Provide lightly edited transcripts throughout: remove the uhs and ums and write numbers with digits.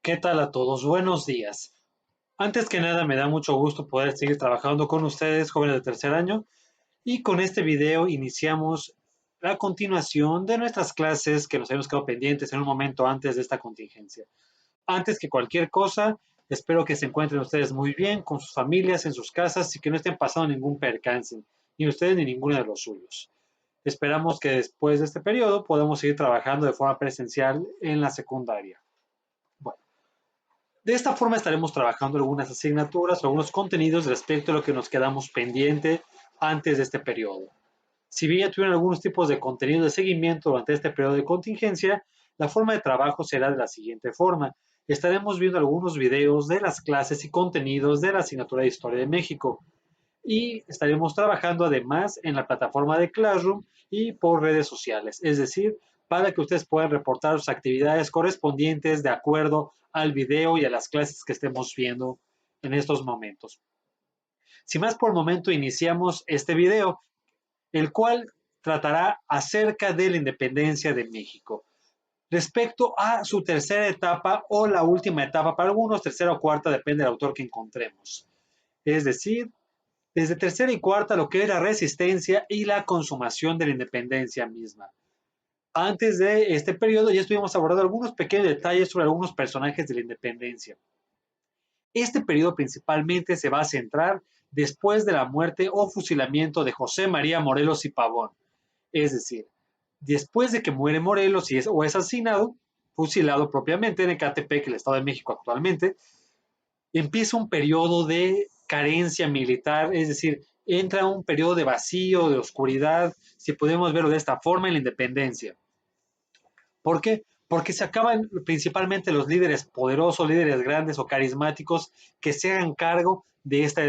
¿Qué tal a todos? Buenos días. Antes que nada, me da mucho gusto poder seguir trabajando con ustedes, jóvenes de tercer año, y con este video iniciamos la continuación de nuestras clases que nos habíamos quedado pendientes en un momento antes de esta contingencia. Antes que cualquier cosa, espero que se encuentren ustedes muy bien con sus familias, en sus casas y que no estén pasando ningún percance, ni ustedes ni ninguno de los suyos. Esperamos que después de este periodo podamos seguir trabajando de forma presencial en la secundaria. Bueno, de esta forma estaremos trabajando algunas asignaturas o algunos contenidos respecto a lo que nos quedamos pendiente antes de este periodo. Si bien ya tuvieron algunos tipos de contenido de seguimiento durante este periodo de contingencia, la forma de trabajo será de la siguiente forma. Estaremos viendo algunos videos de las clases y contenidos de la asignatura de Historia de México y estaremos trabajando además en la plataforma de Classroom y por redes sociales, es decir, para que ustedes puedan reportar sus actividades correspondientes de acuerdo al video y a las clases que estemos viendo en estos momentos. Sin más por el momento, iniciamos este video, el cual tratará acerca de la independencia de México. Respecto a su tercera etapa o la última etapa, para algunos tercera o cuarta, depende del autor que encontremos. Es decir, desde tercera y cuarta lo que es la resistencia y la consumación de la independencia misma. Antes de este periodo ya estuvimos abordando algunos pequeños detalles sobre algunos personajes de la independencia. Este periodo principalmente se va a centrar después de la muerte o fusilamiento de José María Morelos y Pavón. Es decir, después de que muere Morelos y o es asesinado, fusilado propiamente en Ecatepec, el Estado de México actualmente, empieza un periodo de carencia militar, es decir, entra un periodo de vacío, de oscuridad, si podemos verlo de esta forma, en la independencia. ¿Por qué? Porque se acaban principalmente los líderes poderosos, líderes grandes o carismáticos que se hagan cargo de esta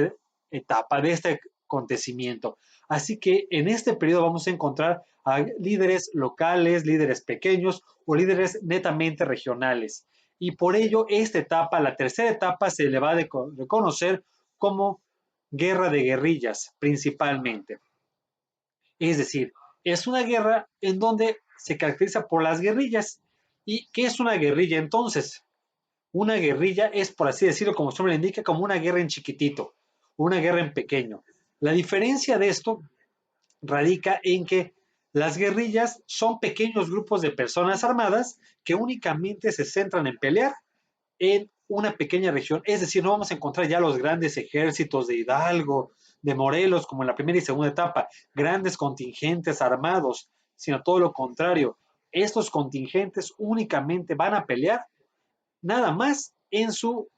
etapa, de este acontecimiento. Así que en este periodo vamos a encontrar a líderes locales, líderes pequeños o líderes netamente regionales. Y por ello esta etapa, la tercera etapa, se le va a reconocer como guerra de guerrillas principalmente. Es decir, es una guerra en donde se caracteriza por las guerrillas. ¿Y qué es una guerrilla entonces? Una guerrilla es, por así decirlo, como su nombre indica, como una guerra en chiquitito, una guerra en pequeño. La diferencia de esto radica en que las guerrillas son pequeños grupos de personas armadas que únicamente se centran en pelear en una pequeña región. Es decir, no vamos a encontrar ya los grandes ejércitos de Hidalgo, de Morelos, como en la primera y segunda etapa, grandes contingentes armados, sino todo lo contrario. Estos contingentes únicamente van a pelear nada más en su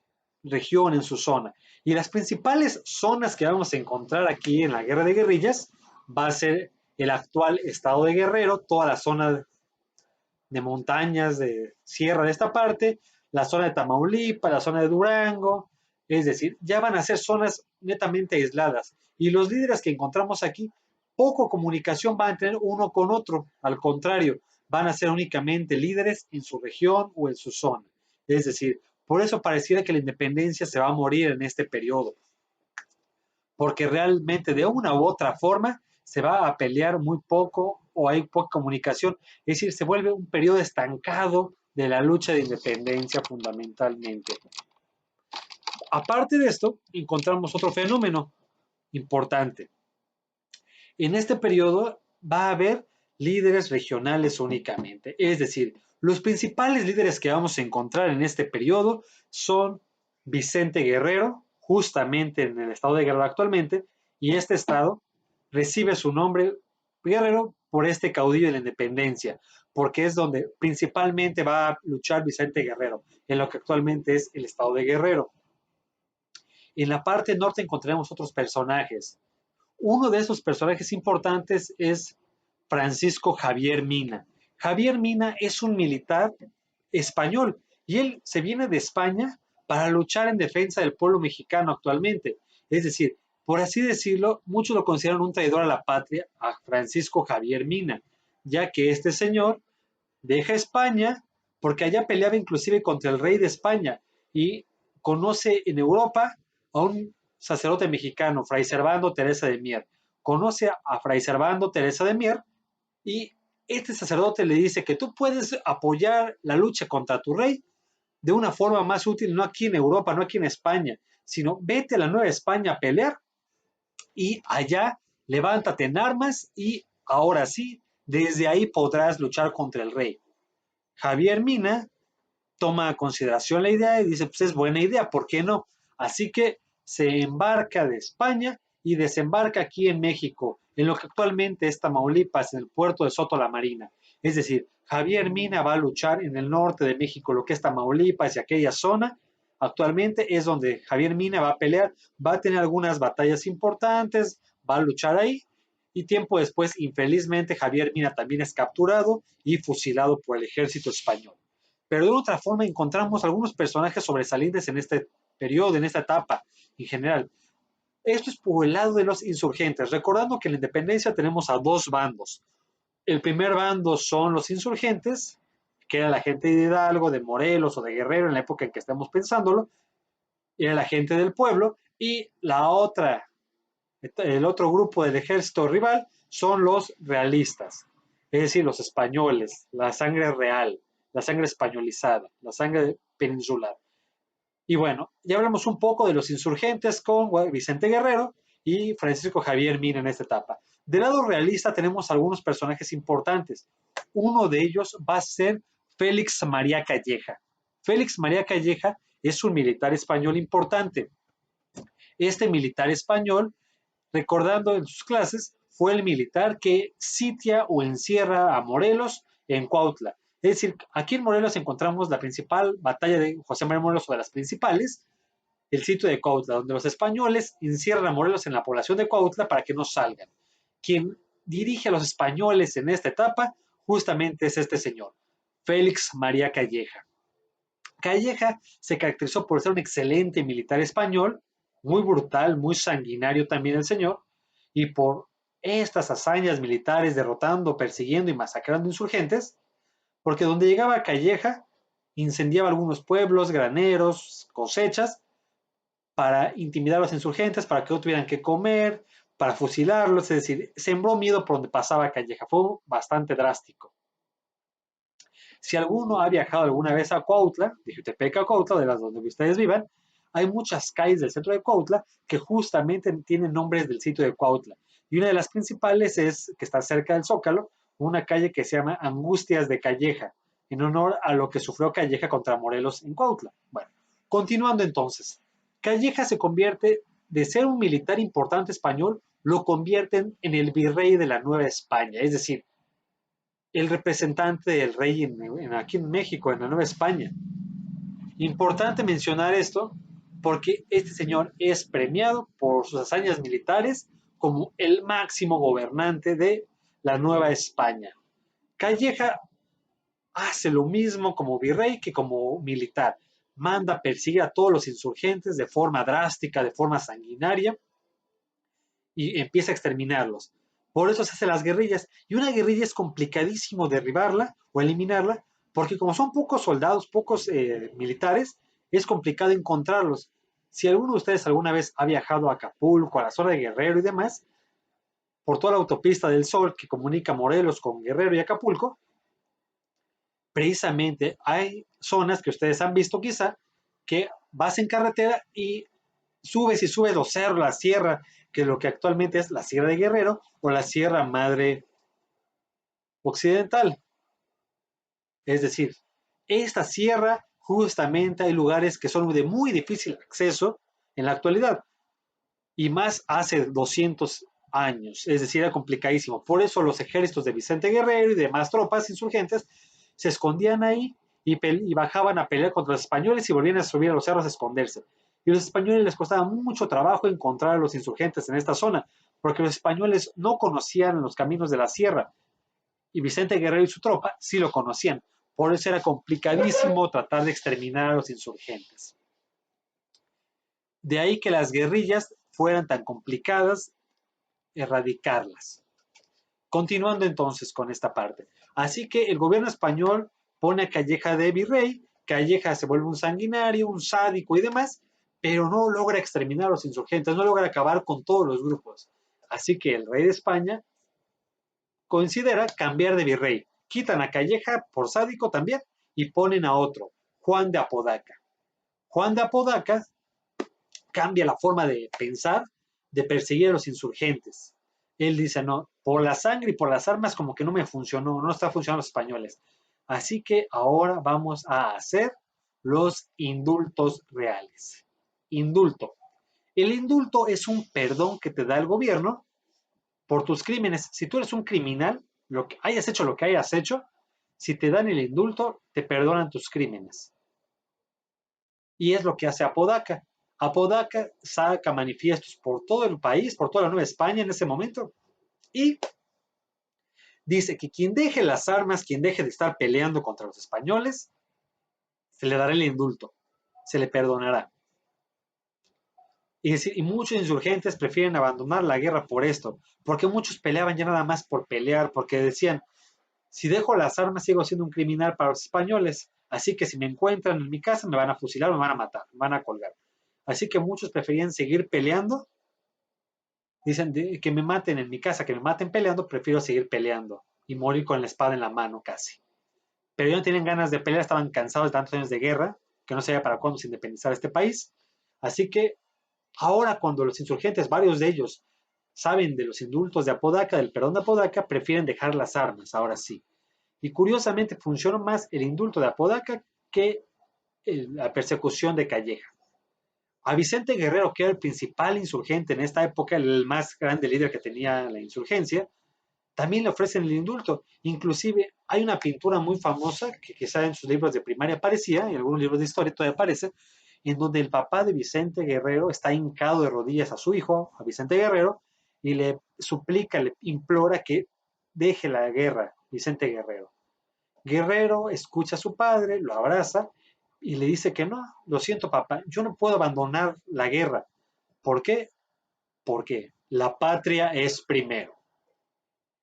región, en su zona. Y las principales zonas que vamos a encontrar aquí en la guerra de guerrillas va a ser el actual estado de Guerrero, toda la zona de montañas, de sierra de esta parte, la zona de Tamaulipas, la zona de Durango, es decir, ya van a ser zonas netamente aisladas. Y los líderes que encontramos aquí, poco comunicación van a tener uno con otro, al contrario, van a ser únicamente líderes en su región o en su zona. Es decir, por eso pareciera que la independencia se va a morir en este periodo, porque realmente de una u otra forma se va a pelear muy poco o hay poca comunicación, es decir, se vuelve un periodo estancado de la lucha de independencia fundamentalmente. Aparte de esto, encontramos otro fenómeno importante. En este periodo va a haber líderes regionales únicamente, es decir, los principales líderes que vamos a encontrar en este periodo son Vicente Guerrero, justamente en el estado de Guerrero actualmente, y este estado recibe su nombre Guerrero por este caudillo de la independencia, porque es donde principalmente va a luchar Vicente Guerrero, en lo que actualmente es el estado de Guerrero. En la parte norte encontraremos otros personajes. Uno de esos personajes importantes es Francisco Javier Mina. Javier Mina es un militar español y él se viene de España para luchar en defensa del pueblo mexicano actualmente. Es decir, por así decirlo, muchos lo consideran un traidor a la patria, a Francisco Javier Mina, ya que este señor deja España porque allá peleaba inclusive contra el rey de España y conoce en Europa a un sacerdote mexicano, Fray Servando Teresa de Mier. Conoce a Fray Servando Teresa de Mier y este sacerdote le dice que tú puedes apoyar la lucha contra tu rey de una forma más útil, no aquí en Europa, no aquí en España, sino vete a la Nueva España a pelear y allá levántate en armas y ahora sí, desde ahí podrás luchar contra el rey. Javier Mina toma a consideración la idea y dice, pues es buena idea, ¿por qué no? Así que se embarca de España y desembarca aquí en México, en lo que actualmente es Tamaulipas, en el puerto de Soto la Marina. Es decir, Javier Mina va a luchar en el norte de México, lo que es Tamaulipas y aquella zona. Actualmente es donde Javier Mina va a pelear, va a tener algunas batallas importantes, va a luchar ahí. Y tiempo después, infelizmente, Javier Mina también es capturado y fusilado por el ejército español. Pero de otra forma encontramos algunos personajes sobresalientes en este periodo, en esta etapa en general. Esto es por el lado de los insurgentes, recordando que en la independencia tenemos a dos bandos. El primer bando son los insurgentes, que era la gente de Hidalgo, de Morelos o de Guerrero en la época en que estamos pensándolo, era la gente del pueblo, y el otro grupo del ejército rival son los realistas, es decir, los españoles, la sangre real, la sangre españolizada, la sangre peninsular. Y bueno, ya hablamos un poco de los insurgentes con Vicente Guerrero y Francisco Javier Mina en esta etapa. Del lado realista tenemos algunos personajes importantes. Uno de ellos va a ser Félix María Calleja. Félix María Calleja es un militar español importante. Este militar español, recordando en sus clases, fue el militar que sitia o encierra a Morelos en Cuautla. Es decir, aquí en Morelos encontramos la principal batalla de José María Morelos, o de las principales, el sitio de Cuautla, donde los españoles encierran a Morelos en la población de Cuautla para que no salgan. Quien dirige a los españoles en esta etapa justamente es este señor, Félix María Calleja. Calleja se caracterizó por ser un excelente militar español, muy brutal, muy sanguinario también el señor, y por estas hazañas militares derrotando, persiguiendo y masacrando insurgentes, porque donde llegaba Calleja, incendiaba algunos pueblos, graneros, cosechas, para intimidar a los insurgentes, para que no tuvieran que comer, para fusilarlos, es decir, sembró miedo por donde pasaba Calleja, fue bastante drástico. Si alguno ha viajado alguna vez a Cuautla, de Jutepec a Cuautla, de las donde ustedes vivan, hay muchas calles del centro de Cuautla que justamente tienen nombres del sitio de Cuautla. Y una de las principales es, que está cerca del Zócalo, una calle que se llama Angustias de Calleja, en honor a lo que sufrió Calleja contra Morelos en Cuautla. Bueno, continuando entonces, Calleja se convierte de ser un militar importante español, lo convierten en el virrey de la Nueva España, es decir, el representante del rey aquí en México, en la Nueva España. Importante mencionar esto porque este señor es premiado por sus hazañas militares como el máximo gobernante de la Nueva España. Calleja hace lo mismo como virrey que como militar. Manda perseguir a todos los insurgentes de forma drástica, de forma sanguinaria, y empieza a exterminarlos. Por eso se hacen las guerrillas. Y una guerrilla es complicadísimo derribarla o eliminarla, porque como son pocos soldados, pocos militares, es complicado encontrarlos. Si alguno de ustedes alguna vez ha viajado a Acapulco, a la zona de Guerrero y demás, por toda la autopista del Sol que comunica Morelos con Guerrero y Acapulco, precisamente hay zonas que ustedes han visto quizá, que vas en carretera y subes y subes los cerros, la sierra, que es lo que actualmente es la Sierra de Guerrero o la Sierra Madre Occidental. Es decir, esta sierra justamente hay lugares que son de muy difícil acceso en la actualidad y más hace 200 años, es decir, era complicadísimo. Por eso los ejércitos de Vicente Guerrero y demás tropas insurgentes se escondían ahí y bajaban a pelear contra los españoles y volvían a subir a los cerros a esconderse. Y a los españoles les costaba mucho trabajo encontrar a los insurgentes en esta zona, porque los españoles no conocían los caminos de la sierra, y Vicente Guerrero y su tropa sí lo conocían. Por eso era complicadísimo tratar de exterminar a los insurgentes. De ahí que las guerrillas fueran tan complicadas erradicarlas. Continuando entonces con esta parte. Así que el gobierno español pone a Calleja de virrey, Calleja se vuelve un sanguinario, un sádico y demás, pero no logra exterminar a los insurgentes, no logra acabar con todos los grupos. Así que el rey de España considera cambiar de virrey. Quitan a Calleja por sádico también y ponen a otro, Juan de Apodaca. Juan de Apodaca cambia la forma de pensar, de perseguir a los insurgentes. Él dice, no, por la sangre y por las armas como que no me funcionó, no está funcionando los españoles. Así que ahora vamos a hacer los indultos reales. Indulto. El indulto es un perdón que te da el gobierno por tus crímenes. Si tú eres un criminal, lo que hayas hecho lo que hayas hecho, si te dan el indulto, te perdonan tus crímenes. Y es lo que hace Apodaca. Apodaca saca manifiestos por todo el país, por toda la Nueva España en ese momento, y dice que quien deje las armas, quien deje de estar peleando contra los españoles, se le dará el indulto, se le perdonará. Y muchos insurgentes prefieren abandonar la guerra por esto, porque muchos peleaban ya nada más por pelear, porque decían, si dejo las armas sigo siendo un criminal para los españoles, así que si me encuentran en mi casa me van a fusilar, me van a matar, me van a colgar. Así que muchos preferían seguir peleando. Dicen que me maten en mi casa, que me maten peleando, prefiero seguir peleando y morir con la espada en la mano casi. Pero ya no tienen ganas de pelear, estaban cansados de tantos años de guerra, que no sabía para cuándo se independizara este país. Así que ahora cuando los insurgentes, varios de ellos, saben de los indultos de Apodaca, del perdón de Apodaca, prefieren dejar las armas, ahora sí. Y curiosamente funcionó más el indulto de Apodaca que la persecución de Calleja. A Vicente Guerrero, que era el principal insurgente en esta época, el más grande líder que tenía la insurgencia, también le ofrecen el indulto. Inclusive hay una pintura muy famosa que quizá en sus libros de primaria aparecía, en algunos libros de historia todavía aparece, en donde el papá de Vicente Guerrero está hincado de rodillas a su hijo, a Vicente Guerrero, y le suplica, le implora que deje la guerra, Vicente Guerrero. Guerrero escucha a su padre, lo abraza y le dice que no, lo siento papá, yo no puedo abandonar la guerra. ¿Por qué? Porque la patria es primero.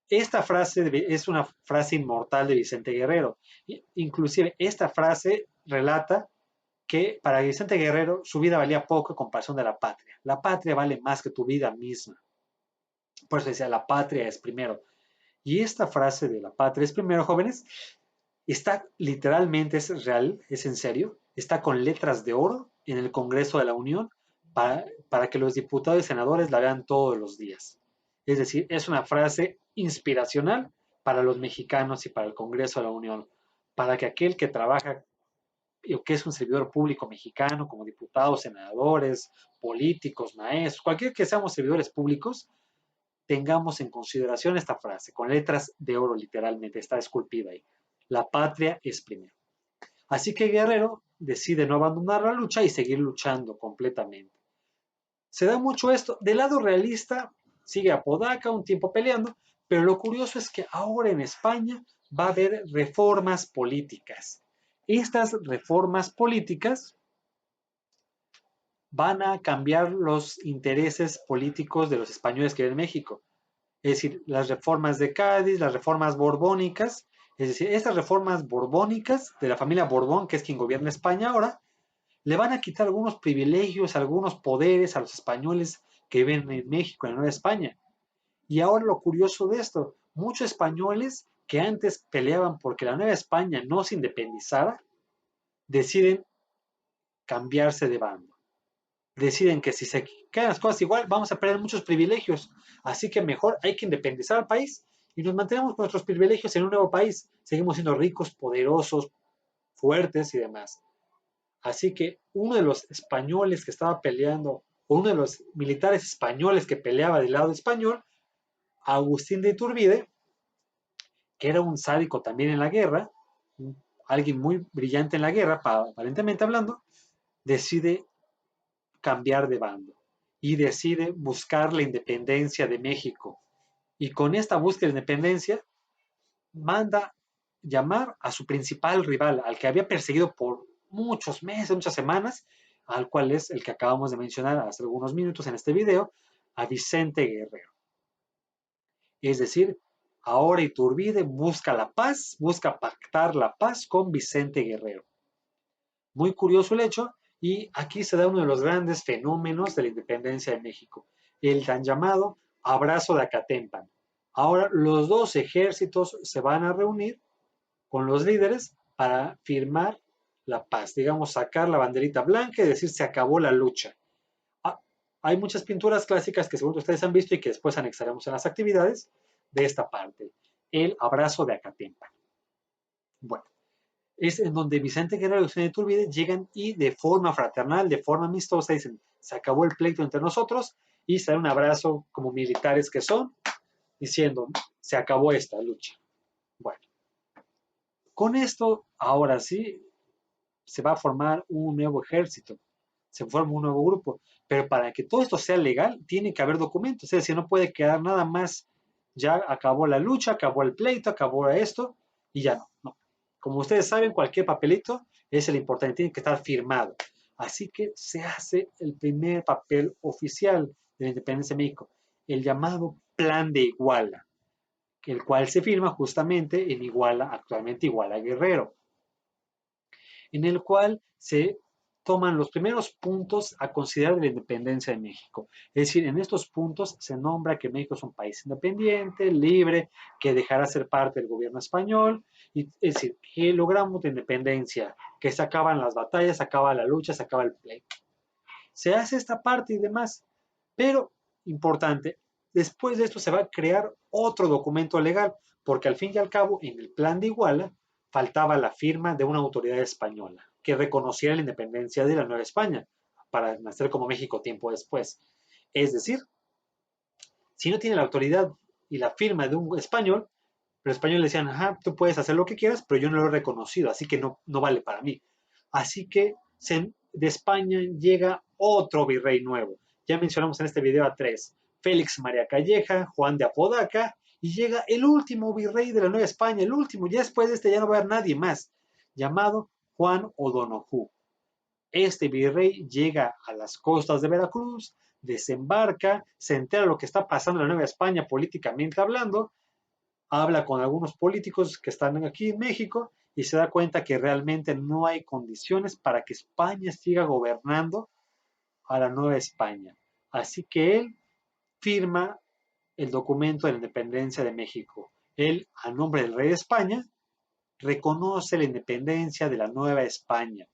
Esta frase es una frase inmortal de Vicente Guerrero. Inclusive esta frase relata que para Vicente Guerrero su vida valía poco en comparación de la patria. La patria vale más que tu vida misma. Por eso decía, la patria es primero. Y esta frase de la patria es primero, jóvenes, está literalmente, es real, es en serio, está con letras de oro en el Congreso de la Unión para que los diputados y senadores la vean todos los días. Es decir, es una frase inspiracional para los mexicanos y para el Congreso de la Unión, para que aquel que trabaja o que es un servidor público mexicano, como diputados, senadores, políticos, maestros, cualquier que seamos servidores públicos, tengamos en consideración esta frase, con letras de oro literalmente, está esculpida ahí. La patria es primero. Así que Guerrero decide no abandonar la lucha y seguir luchando completamente. Se da mucho esto. Del lado realista, sigue Apodaca un tiempo peleando, pero lo curioso es que ahora en España va a haber reformas políticas. Estas reformas políticas van a cambiar los intereses políticos de los españoles que viven en México. Es decir, las reformas de Cádiz, las reformas borbónicas, es decir, estas reformas borbónicas de la familia Borbón, que es quien gobierna España ahora, le van a quitar algunos privilegios, algunos poderes a los españoles que viven en México, en Nueva España. Y ahora lo curioso de esto, muchos españoles que antes peleaban porque la Nueva España no se independizara, deciden cambiarse de bando. Deciden que si se quedan las cosas igual, vamos a perder muchos privilegios. Así que mejor hay que independizar al país y nos mantenemos con nuestros privilegios en un nuevo país. Seguimos siendo ricos, poderosos, fuertes y demás. Así que uno de los españoles que estaba peleando, o uno de los militares españoles que peleaba del lado español, Agustín de Iturbide, que era un sádico también en la guerra, alguien muy brillante en la guerra, aparentemente hablando, decide cambiar de bando y decide buscar la independencia de México. Y con esta búsqueda de independencia, manda llamar a su principal rival, al que había perseguido por muchos meses, muchas semanas, al cual es el que acabamos de mencionar hace algunos minutos en este video, a Vicente Guerrero. Es decir, ahora Iturbide busca la paz, busca pactar la paz con Vicente Guerrero. Muy curioso el hecho, y aquí se da uno de los grandes fenómenos de la independencia de México, el tan llamado abrazo de Acatempan. Ahora los dos ejércitos se van a reunir con los líderes para firmar la paz, digamos, sacar la banderita blanca y decir se acabó la lucha. Ah, hay muchas pinturas clásicas que seguro ustedes han visto y que después anexaremos en las actividades de esta parte, el abrazo de Acatempa. Bueno, es en donde Vicente Guerrero y Eusebio Iturbide llegan y de forma fraternal, de forma amistosa, dicen, se acabó el pleito entre nosotros y se dan un abrazo como militares que son, diciendo, se acabó esta lucha. Bueno, con esto, ahora sí, se va a formar un nuevo ejército, se forma un nuevo grupo, pero para que todo esto sea legal, tiene que haber documentos, es decir, no puede quedar nada más, ya acabó la lucha, acabó el pleito, acabó esto, y ya no, no. Como ustedes saben, cualquier papelito es el importante, tiene que estar firmado. Así que se hace el primer papel oficial de la independencia de México, el llamado Plan de Iguala, el cual se firma justamente en Iguala, actualmente Iguala Guerrero, en el cual se toman los primeros puntos a considerar de la independencia de México. Es decir, en estos puntos se nombra que México es un país independiente, libre, que dejará ser parte del gobierno español, y, es decir, que logramos la independencia, que se acaban las batallas, se acaba la lucha, se acaba el pleito. Se hace esta parte y demás, pero importante, después de esto se va a crear otro documento legal, porque al fin y al cabo, en el plan de Iguala, faltaba la firma de una autoridad española que reconociera la independencia de la Nueva España para nacer como México tiempo después. Es decir, si no tiene la autoridad y la firma de un español, los españoles decían, ajá, tú puedes hacer lo que quieras, pero yo no lo he reconocido, así que no vale para mí. Así que de España llega otro virrey nuevo. Ya mencionamos en este video a tres: Félix María Calleja, Juan de Apodaca, y llega el último virrey de la Nueva España, el último, ya después de este ya no va a haber nadie más, llamado Juan O'Donoghue. Este virrey llega a las costas de Veracruz, desembarca, se entera de lo que está pasando en la Nueva España políticamente hablando, habla con algunos políticos que están aquí en México y se da cuenta que realmente no hay condiciones para que España siga gobernando a la Nueva España. Así que él firma el documento de la independencia de México. Él, a nombre del rey de España, reconoce la independencia de la Nueva España.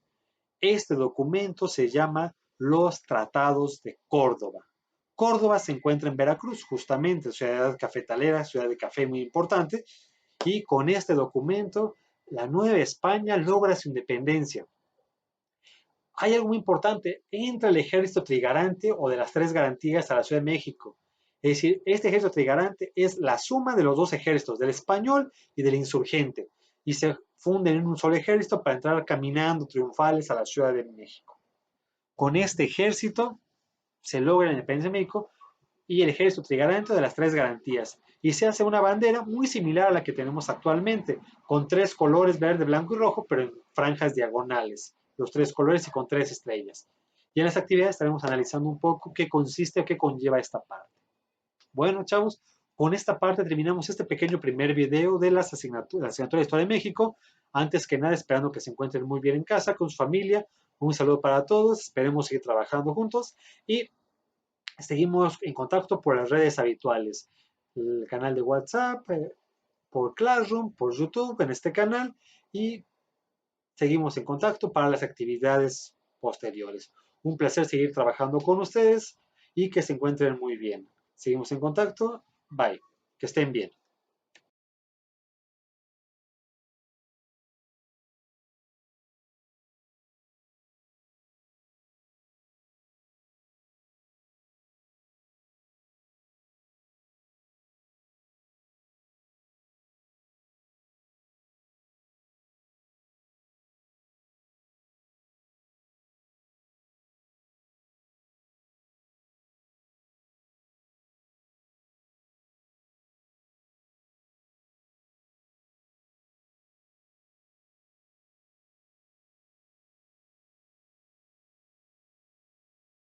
Este documento se llama los Tratados de Córdoba. Córdoba se encuentra en Veracruz, justamente, ciudad cafetalera, ciudad de café muy importante, y con este documento la Nueva España logra su independencia. Hay algo muy importante, entra el ejército trigarante o de las tres garantías a la Ciudad de México. Es decir, este ejército trigarante es la suma de los dos ejércitos, del español y del insurgente, y se funden en un solo ejército para entrar caminando triunfales a la Ciudad de México. Con este ejército se logra la independencia de México y el ejército trigarante de las tres garantías. Y se hace una bandera muy similar a la que tenemos actualmente, con tres colores, verde, blanco y rojo, pero en franjas diagonales, los tres colores y con tres estrellas. Y en las actividades estaremos analizando un poco qué consiste o qué conlleva esta parte. Bueno, chavos, con esta parte terminamos este pequeño primer video de las asignaturas, la asignatura de Historia de México. Antes que nada, esperando que se encuentren muy bien en casa, con su familia. Un saludo para todos, esperemos seguir trabajando juntos y seguimos en contacto por las redes habituales, el canal de WhatsApp, por Classroom, por YouTube, en este canal, y seguimos en contacto para las actividades posteriores. Un placer seguir trabajando con ustedes y que se encuentren muy bien. Seguimos en contacto. Bye. Que estén bien.